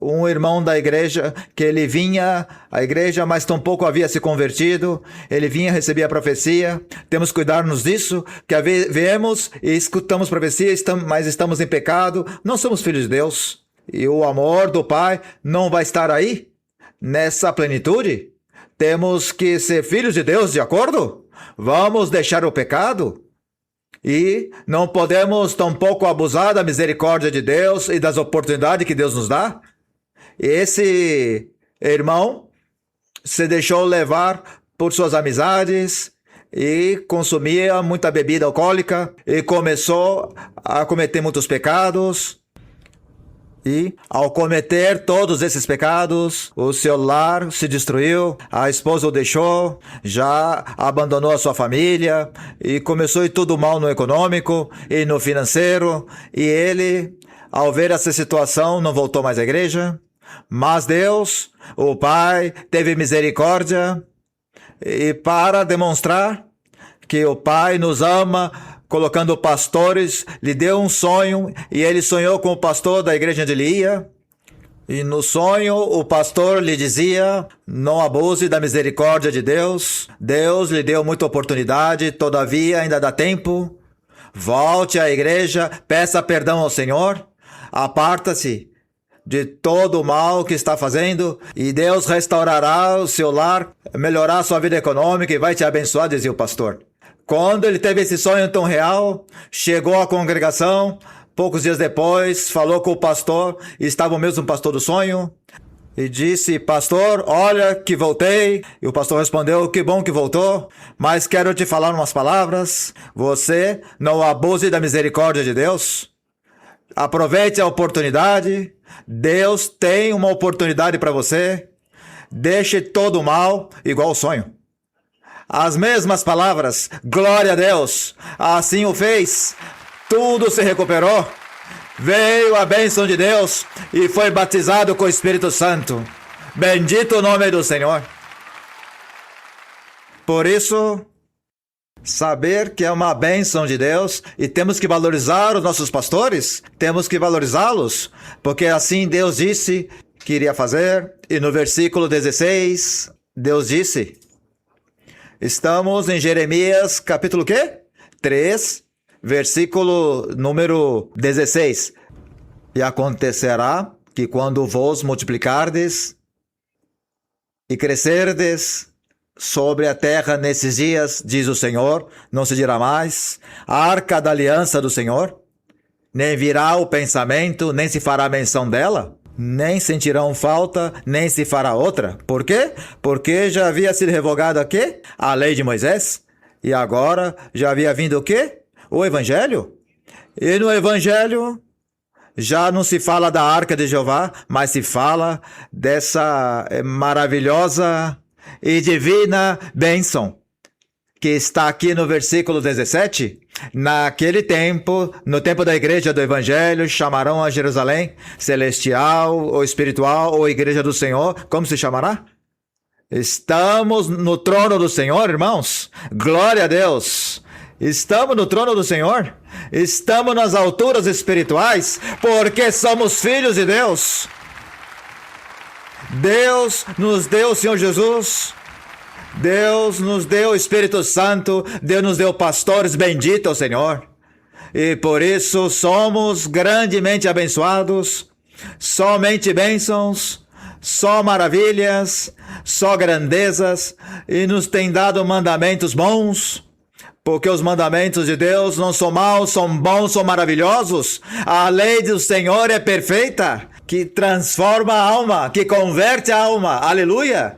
um irmão da igreja, que ele vinha à igreja, mas tampouco havia se convertido. Ele vinha, recebia a profecia. Temos que cuidar-nos disso, que viemos e escutamos profecia, mas estamos em pecado. Não somos filhos de Deus. E o amor do Pai não vai estar aí, nessa plenitude. Temos que ser filhos de Deus, de acordo? Vamos deixar o pecado. E não podemos tampouco abusar da misericórdia de Deus e das oportunidades que Deus nos dá. Esse irmão se deixou levar por suas amizades e consumia muita bebida alcoólica e começou a cometer muitos pecados. E, ao cometer todos esses pecados, o seu lar se destruiu, a esposa o deixou, já abandonou a sua família e começou a ir tudo mal no econômico e no financeiro. E ele, ao ver essa situação, não voltou mais à igreja. Mas Deus, o Pai, teve misericórdia e para demonstrar que o Pai nos ama, colocando pastores, lhe deu um sonho e ele sonhou com o pastor da igreja onde ele ia. E no sonho o pastor lhe dizia, não abuse da misericórdia de Deus. Deus lhe deu muita oportunidade, todavia ainda dá tempo. Volte à igreja, peça perdão ao Senhor, aparta-se de todo o mal que está fazendo e Deus restaurará o seu lar, melhorar a sua vida econômica e vai te abençoar, dizia o pastor. Quando ele teve esse sonho tão real, chegou à congregação, poucos dias depois, falou com o pastor, e estava o mesmo pastor do sonho, e disse, pastor, olha que voltei. E o pastor respondeu, que bom que voltou, mas quero te falar umas palavras. Você não abuse da misericórdia de Deus. Aproveite a oportunidade. Deus tem uma oportunidade para você. Deixe todo o mal igual o sonho. As mesmas palavras, glória a Deus. Assim o fez. Tudo se recuperou. Veio a bênção de Deus e foi batizado com o Espírito Santo. Bendito o nome do Senhor. Por isso, saber que é uma bênção de Deus e temos que valorizar os nossos pastores, temos que valorizá-los, porque assim Deus disse que iria fazer. E no versículo 16, Deus disse, estamos em Jeremias capítulo quê? 3, versículo número 16. E acontecerá que quando vos multiplicardes e crescerdes sobre a terra nesses dias, diz o Senhor, não se dirá mais, a arca da aliança do Senhor, nem virá o pensamento, nem se fará menção dela, nem sentirão falta, nem se fará outra. Por quê? Porque já havia sido revogada o quê? A lei de Moisés. E agora já havia vindo o quê? O Evangelho. E no Evangelho já não se fala da arca de Jeová, mas se fala dessa maravilhosa e divina bênção que está aqui no versículo 17. Naquele tempo, no tempo da igreja do Evangelho, chamarão a Jerusalém celestial ou espiritual ou igreja do Senhor. Como se chamará? Estamos no trono do Senhor, irmãos. Glória a Deus. Estamos no trono do Senhor. Estamos nas alturas espirituais porque somos filhos de Deus. Deus nos deu o Senhor Jesus. Deus nos deu o Espírito Santo, Deus nos deu pastores, bendito é o Senhor. E por isso somos grandemente abençoados, somente bênçãos, só maravilhas, só grandezas, e nos tem dado mandamentos bons, porque os mandamentos de Deus não são maus, são bons, são maravilhosos. A lei do Senhor é perfeita, que transforma a alma, que converte a alma, aleluia!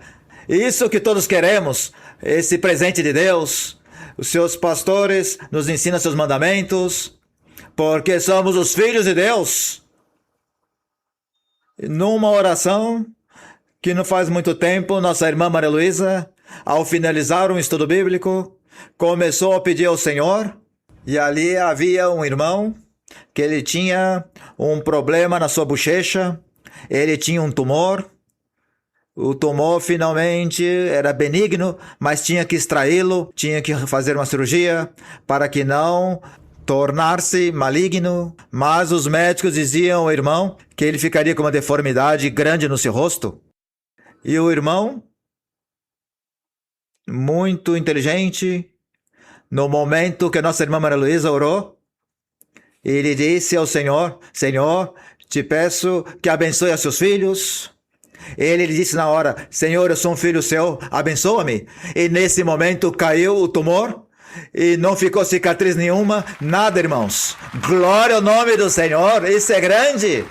Isso que todos queremos, esse presente de Deus. Os seus pastores nos ensinam seus mandamentos, porque somos os filhos de Deus. Numa oração que não faz muito tempo, nossa irmã Maria Luísa, ao finalizar um estudo bíblico, começou a pedir ao Senhor, e ali havia um irmão que ele tinha um problema na sua bochecha, ele tinha um tumor. O tumor finalmente era benigno, mas tinha que extraí-lo, tinha que fazer uma cirurgia para que não tornar-se maligno. Mas os médicos diziam ao irmão que ele ficaria com uma deformidade grande no seu rosto. E o irmão, muito inteligente, no momento que nossa irmã Maria Luísa orou, ele disse ao Senhor, Senhor, te peço que abençoe a seus filhos. Ele disse na hora, Senhor, eu sou um filho seu, abençoa-me. E nesse momento caiu o tumor e não ficou cicatriz nenhuma, nada, irmãos. Glória ao nome do Senhor, isso é grande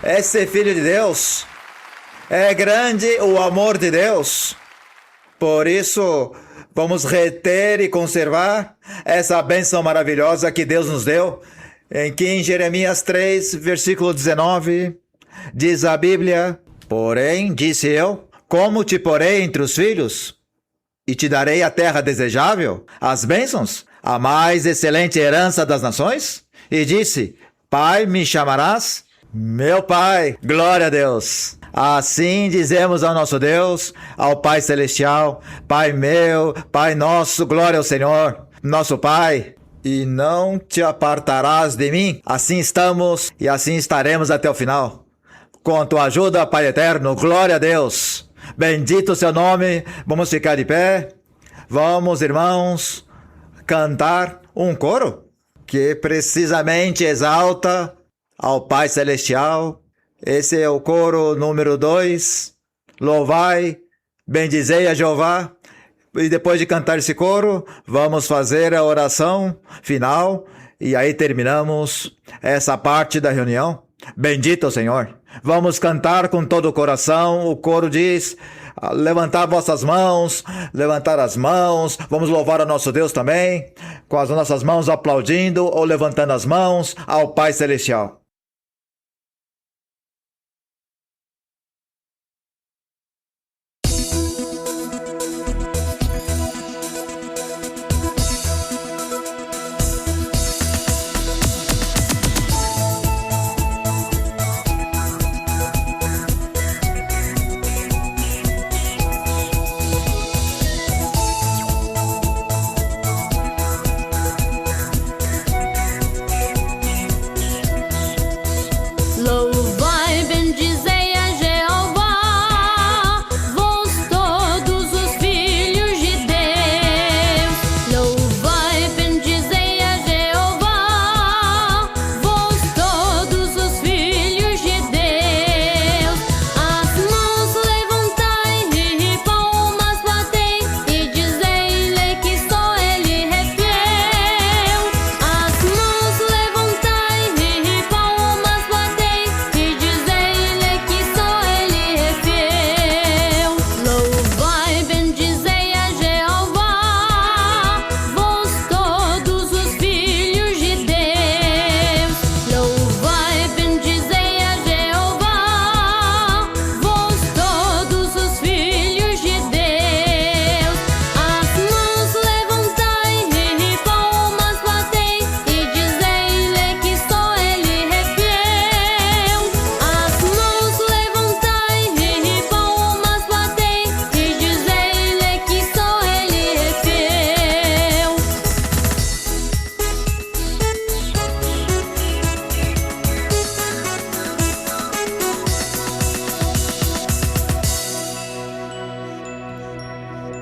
é ser filho de Deus. É grande o amor de Deus. Por isso, vamos reter e conservar essa bênção maravilhosa que Deus nos deu. Em Jeremias 3, versículo 19... diz a Bíblia, porém, disse eu, como te porei entre os filhos, e te darei a terra desejável, as bênçãos, a mais excelente herança das nações? E disse, Pai, me chamarás? Meu Pai, glória a Deus. Assim dizemos ao nosso Deus, ao Pai Celestial, Pai meu, Pai nosso, glória ao Senhor, nosso Pai. E não te apartarás de mim. Assim estamos e assim estaremos até o final. Com tua ajuda, Pai Eterno, glória a Deus. Bendito o seu nome. Vamos ficar de pé. Vamos, irmãos, cantar um coro que precisamente exalta ao Pai Celestial. Esse é o coro número 2. Louvai, bendizei a Jeová. E depois de cantar esse coro, vamos fazer a oração final. E aí terminamos essa parte da reunião. Bendito o Senhor. Vamos cantar com todo o coração. O coro diz, levantar vossas mãos, levantar as mãos. Vamos louvar a nosso Deus também, com as nossas mãos aplaudindo ou levantando as mãos ao Pai Celestial.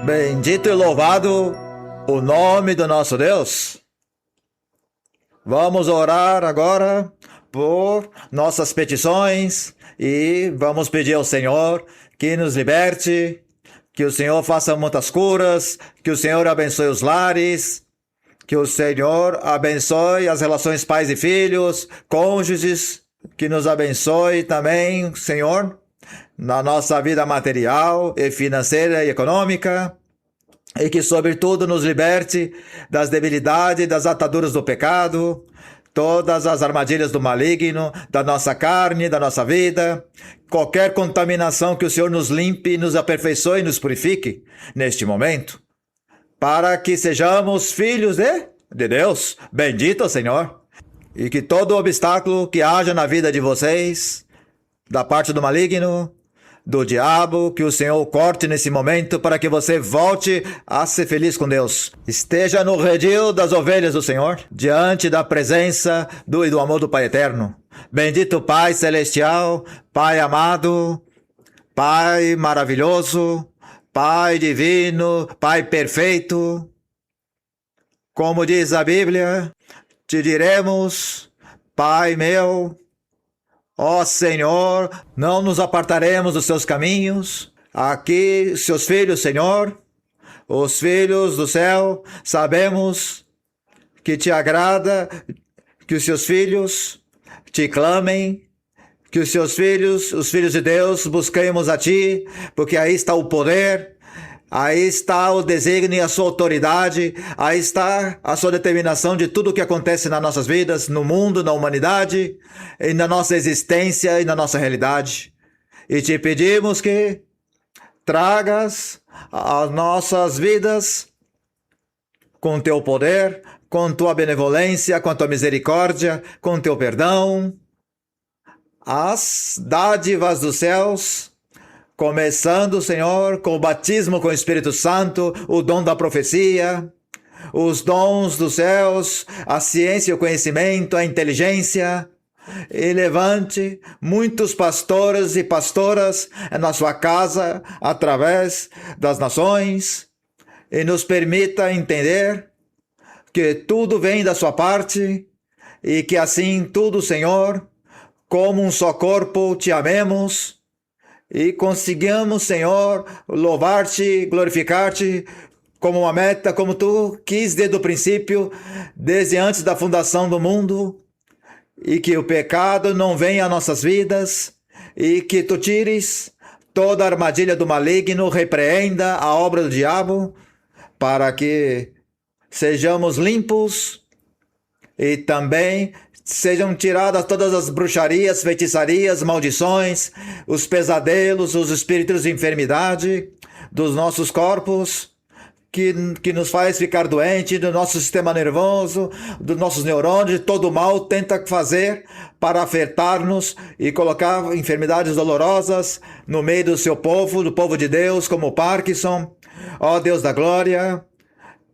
Bendito e louvado o nome do nosso Deus. Vamos orar agora por nossas petições e vamos pedir ao Senhor que nos liberte, que o Senhor faça muitas curas, que o Senhor abençoe os lares, que o Senhor abençoe as relações pais e filhos, cônjuges, que nos abençoe também, Senhor, na nossa vida material e financeira e econômica, e que, sobretudo, nos liberte das debilidades, das ataduras do pecado, todas as armadilhas do maligno, da nossa carne, da nossa vida, qualquer contaminação, que o Senhor nos limpe, nos aperfeiçoe e nos purifique neste momento, para que sejamos filhos de Deus. Bendito o Senhor. E que todo obstáculo que haja na vida de vocês, da parte do maligno, do diabo, que o Senhor corte nesse momento para que você volte a ser feliz com Deus. Esteja no redil das ovelhas do Senhor, diante da presença e do amor do Pai Eterno. Bendito Pai Celestial, Pai amado, Pai maravilhoso, Pai divino, Pai perfeito. Como diz a Bíblia, te diremos, Pai meu, ó Senhor, não nos apartaremos dos seus caminhos. Aqui, seus filhos, Senhor, os filhos do céu, sabemos que te agrada que os seus filhos te clamem, que os seus filhos, os filhos de Deus, busquemos a ti, porque aí está o poder, aí está o desígnio e a sua autoridade, aí está a sua determinação de tudo o que acontece nas nossas vidas, no mundo, na humanidade, e na nossa existência e na nossa realidade. E te pedimos que tragas as nossas vidas com teu poder, com tua benevolência, com tua misericórdia, com teu perdão, as dádivas dos céus, começando, Senhor, com o batismo com o Espírito Santo, o dom da profecia, os dons dos céus, a ciência, o conhecimento, a inteligência, e levante muitos pastores e pastoras na sua casa, através das nações, e nos permita entender que tudo vem da sua parte, e que assim tudo, Senhor, como um só corpo, te amemos, e consigamos, Senhor, louvar-te, glorificar-te como uma meta, como tu quis desde o princípio, desde antes da fundação do mundo, e que o pecado não venha às nossas vidas, e que tu tires toda a armadilha do maligno, repreenda a obra do diabo, para que sejamos limpos e também sejam tiradas todas as bruxarias, feitiçarias, maldições, os pesadelos, os espíritos de enfermidade dos nossos corpos, que nos faz ficar doente, do nosso sistema nervoso, dos nossos neurônios, de todo o mal tenta fazer para afetar-nos e colocar enfermidades dolorosas no meio do seu povo, do povo de Deus, como o Parkinson. Ó Deus da glória,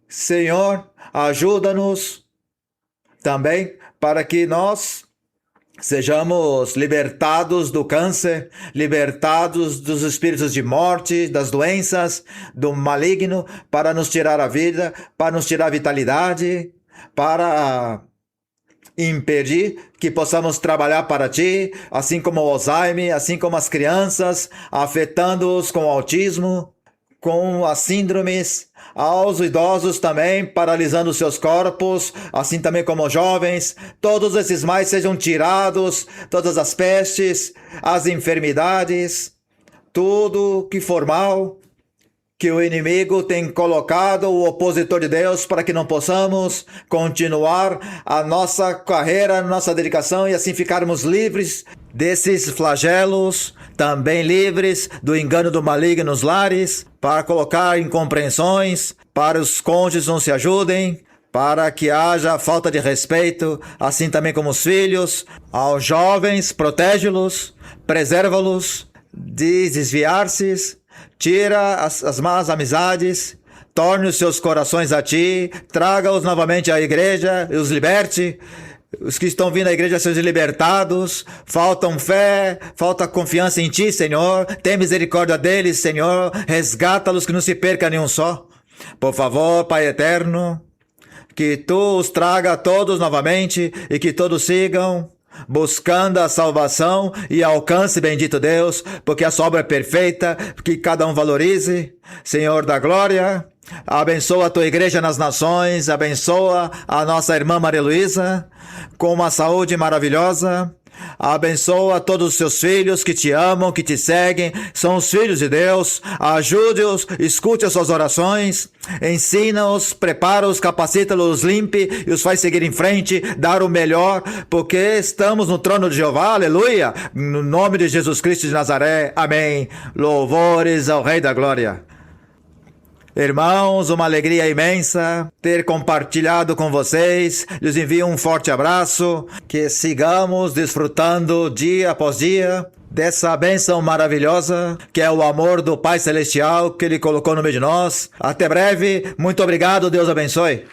Senhor, ajuda-nos também para que nós sejamos libertados do câncer, libertados dos espíritos de morte, das doenças, do maligno, para nos tirar a vida, para nos tirar a vitalidade, para impedir que possamos trabalhar para ti, assim como o Alzheimer, assim como as crianças, afetando-os com o autismo, com as síndromes, aos idosos também, paralisando seus corpos, assim também como os jovens. Todos esses males sejam tirados, todas as pestes, as enfermidades, tudo que for mal, que o inimigo tem colocado, o opositor de Deus, para que não possamos continuar a nossa carreira, a nossa dedicação e assim ficarmos livres desses flagelos, também livres do engano do maligno nos lares, para colocar incompreensões, para os cônjuges não se ajudem, para que haja falta de respeito, assim também como os filhos. Aos jovens, protege-los, preserva-los de desviar-se, tira as más amizades, torne os seus corações a ti, traga-os novamente à igreja e os liberte, Os que estão vindo à igreja sejam libertados. Faltam fé, falta confiança em Ti, Senhor. Tem misericórdia deles, Senhor. Resgata-los, que não se perca nenhum só. Por favor, Pai eterno, que Tu os traga todos novamente e que todos sigam buscando a salvação e alcance, bendito Deus, porque a sua obra é perfeita, que cada um valorize. Senhor da glória, abençoa a tua igreja nas nações, abençoa a nossa irmã Maria Luísa com uma saúde maravilhosa. Abençoa todos os seus filhos que te amam, que te seguem, são os filhos de Deus. Ajude-os, escute as suas orações, ensina-os, prepara-os, capacita-os, limpe e os faz seguir em frente, dar o melhor, porque estamos no trono de Jeová, aleluia, no nome de Jesus Cristo de Nazaré, amém. Louvores ao Rei da Glória. Irmãos, uma alegria imensa ter compartilhado com vocês. Lhes envio um forte abraço. Que sigamos desfrutando dia após dia dessa bênção maravilhosa que é o amor do Pai Celestial que Ele colocou no meio de nós. Até breve. Muito obrigado. Deus abençoe.